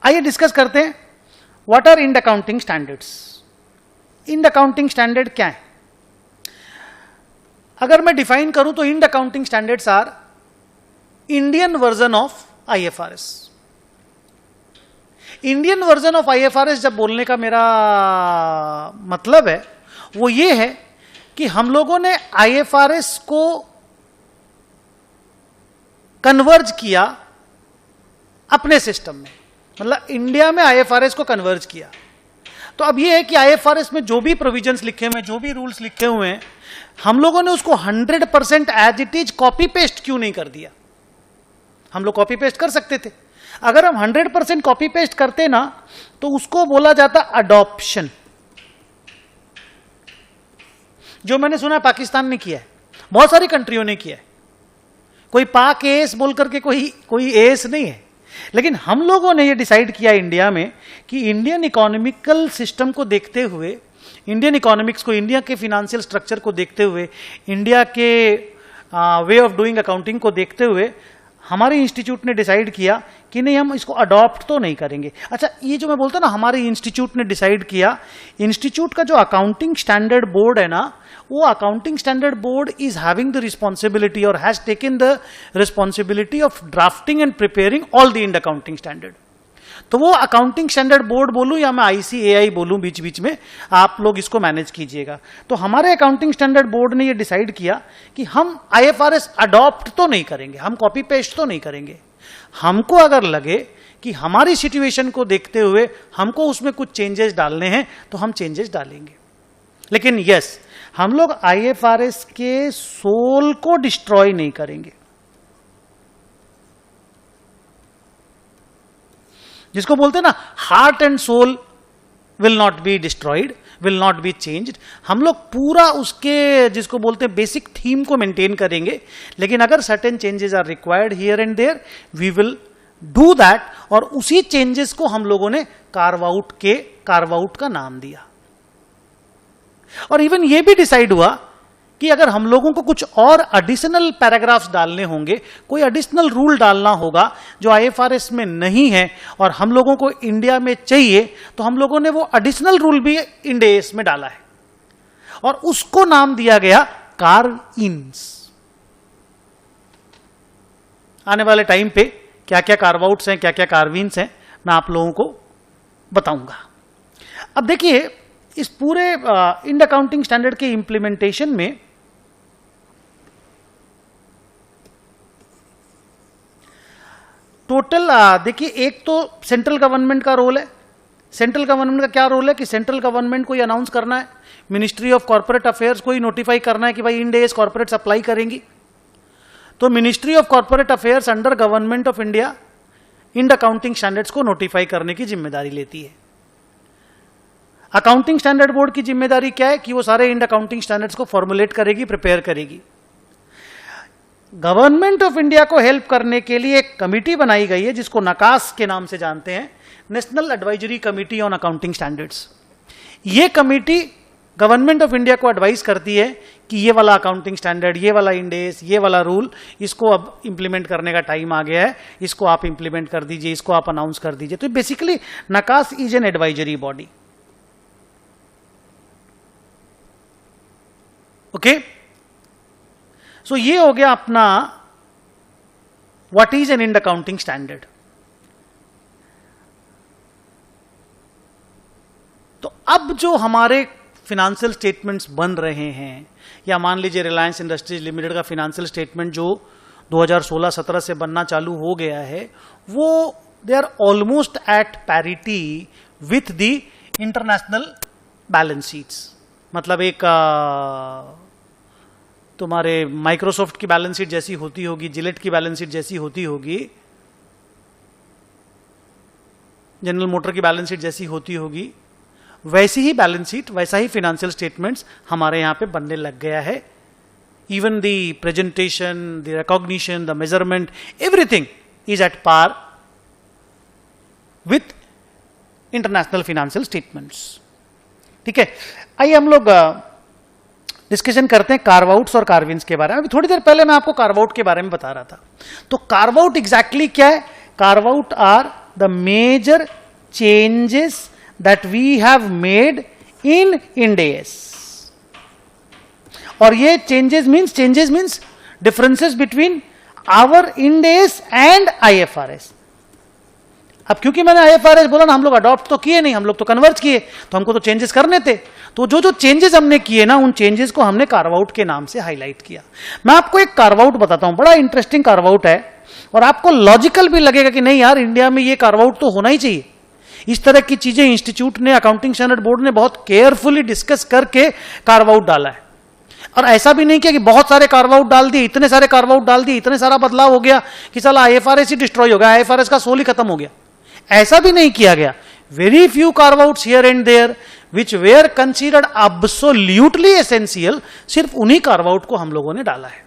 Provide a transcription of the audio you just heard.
आइए डिस्कस करते हैं what are Ind accounting standards. Ind accounting standard क्या है? अगर मैं डिफाइन करूं तो Ind accounting standards are Indian version of IFRS. Indian version of IFRS जब बोलने का मेरा मतलब है वो ये है कि हम लोगों ने आईएफआरएस को कन्वर्ज किया अपने सिस्टम में, मतलब इंडिया में आईएफआरएस को कन्वर्ज किया। तो अब ये है कि आईएफआरएस में जो भी प्रोविजंस लिखे हुए हैं, जो भी रूल्स लिखे हुए हैं, हम लोगों ने उसको 100% as it is copy paste क्यों नहीं कर दिया? हम लोग कॉपी पेस्ट कर सकते थे। अगर हम 100% कॉपी पेस्ट करते ना तो उसको बोला जाता अडॉप्शन, जो मैंने सुना पाकिस्तान ने किया है, बहुत सारी कंट्रियों ने किया है। कोई पाक एस बोल करके कोई एस नहीं है, लेकिन हम लोगों ने ये डिसाइड किया इंडिया में कि इंडियन इकोनॉमिकल सिस्टम को देखते हुए, इंडियन इकोनॉमिक्स को, इंडिया के फिनेंशियल स्ट्रक्चर को देखते हुए, इंडिया के वे ऑफ डूइंग अकाउंटिंग को देखते हुए हमारे इंस्टीट्यूट ने डिसाइड किया कि नहीं, हम इसको अडॉप्ट तो नहीं करेंगे। अच्छा, ये जो मैं बोलता ना हमारे इंस्टीट्यूट ने डिसाइड किया, इंस्टीट्यूट का जो अकाउंटिंग स्टैंडर्ड बोर्ड है ना, वो accounting standard board is having the responsibility और has taken the responsibility of drafting and preparing all the Ind accounting standard. तो वो अकाउंटिंग स्टैंडर्ड बोर्ड बोलूं या मैं आईसीएआई बोलूं, बीच बीच में आप लोग इसको मैनेज कीजिएगा। तो हमारे अकाउंटिंग स्टैंडर्ड बोर्ड ने ये डिसाइड किया कि हम आईएफआरएस अडॉप्ट तो नहीं करेंगे, हम कॉपी पेस्ट तो नहीं करेंगे। हमको अगर लगे कि हमारी सिचुएशन को देखते हुए हमको उसमें कुछ चेंजेस डालने हैं तो हम चेंजेस डालेंगे। लेकिन यस, हम लोग आईएफआरएस के सोल को डिस्ट्रॉय नहीं करेंगे। जिसको बोलते हैं ना, heart and soul will not be destroyed, will not be changed. हम लोग पूरा उसके जिसको बोलते हैं बेसिक थीम को मेंटेन करेंगे, लेकिन अगर certain changes are required here and there we will do that. और उसी चेंजेस को हम लोगों ने कार्व आउट का नाम दिया। और इवन ये भी डिसाइड हुआ कि अगर हम लोगों को कुछ और एडिशनल पैराग्राफ्स डालने होंगे, कोई एडिशनल रूल डालना होगा जो आईएफआरएस में नहीं है और हम लोगों को इंडिया में चाहिए, तो हम लोगों ने वो एडिशनल रूल भी इंड एस में डाला है और उसको नाम दिया गया कार्व इन्स। आने वाले टाइम पे क्या क्या कार्व आउट्स हैं, क्या क्या कार्व इन्स हैं, मैं आप लोगों को बताऊंगा। अब देखिए, इस पूरे इंड अकाउंटिंग स्टैंडर्ड के इंप्लीमेंटेशन में टोटल देखिए, एक तो सेंट्रल गवर्नमेंट का रोल है। सेंट्रल गवर्नमेंट का क्या रोल है कि सेंट्रल गवर्नमेंट को ये अनाउंस करना है, मिनिस्ट्री ऑफ कॉर्पोरेट अफेयर्स को ही नोटिफाई करना है कि भाई इंड एस कॉर्पोरेट्स अप्लाई करेंगी। तो ministry of corporate affairs under government of India Ind accounting standards को नोटिफाई करने की जिम्मेदारी लेती है। अकाउंटिंग स्टैंडर्ड बोर्ड की जिम्मेदारी क्या है कि वो सारे इंड अकाउंटिंग स्टैंडर्ड्स को फॉर्मुलेट करेगी, प्रिपेयर करेगी। गवर्नमेंट ऑफ इंडिया को हेल्प करने के लिए एक कमिटी बनाई गई है जिसको नकास के नाम से जानते हैं, national advisory committee on accounting standards. ये कमिटी गवर्नमेंट ऑफ इंडिया को एडवाइस करती है कि ये वाला अकाउंटिंग स्टैंडर्ड, ये वाला इंड एस, ये वाला रूल, इसको अब इंप्लीमेंट करने का टाइम आ गया है, इसको आप इंप्लीमेंट कर दीजिए, इसको आप अनाउंस कर दीजिए। तो basically NACAS is an advisory body. Okay, so ये हो गया अपना what is an Ind accounting standard. तो अब जो हमारे फिनेंशियल स्टेटमेंट्स बन रहे हैं, या मान लीजिए रिलायंस इंडस्ट्रीज लिमिटेड का फिनेंशियल स्टेटमेंट जो 2016-17 से बनना चालू हो गया है, वो they are almost at parity with the international balance sheets. मतलब एक तुम्हारे माइक्रोसॉफ्ट की बैलेंस शीट जैसी होती होगी, जिलेट की बैलेंस शीट जैसी होती होगी, जनरल मोटर की बैलेंस शीट जैसी होती होगी, वैसी ही बैलेंस शीट, वैसा ही फाइनेंशियल स्टेटमेंट्स हमारे यहां पे बनने लग गया है। Even the presentation, the recognition, the measurement, everything is at par with international financial statements. ठीक है, आइए हम लोग डिस्कशन करते हैं कार्व आउट्स और कार्व इन्स के बारे में। अभी थोड़ी देर पहले मैं आपको कार्व आउट के बारे में बता रहा था। तो कार्व आउट एग्जैक्टली क्या है? Carve out are the major changes that we have made in Ind AS। और ये changes means differences between our Ind AS and IFRS। अब क्योंकि मैंने IFRS बोला ना, हम लोग अडॉप्ट तो किए नहीं, हम लोग तो कन्वर्ज किए, तो हमको तो चेंजेस करने थे। तो जो चेंजेस हमने किए ना, उन चेंजेस को हमने कार्व आउट के नाम से हाईलाइट किया। मैं आपको एक कार्व आउट बताता हूं, बड़ा इंटरेस्टिंग कार्व आउट है, और आपको लॉजिकल भी लगेगा कि नहीं यार, इंडिया में ये कार्व आउट तो होना ही चाहिए। इस तरह की चीजें इंस्टीट्यूट ने, अकाउंटिंग स्टैंडर्ड बोर्ड ने बहुत केयरफुली डिस्कस करके कार्व आउट डाला है। और ऐसा भी नहीं किया कि बहुत सारे कार्व आउट डाल दिए, इतने सारे कार्व आउट डाल दिए, इतने सारा बदलाव हो गया कि साला IFRS ही डिस्ट्रॉय हो गया, IFRS का सोल ही खत्म हो गया। ऐसा भी नहीं किया गया। Very few carve outs here and there which were considered absolutely essential, सिर्फ उन्हीं कार्व आउट को हम लोगों ने डाला है।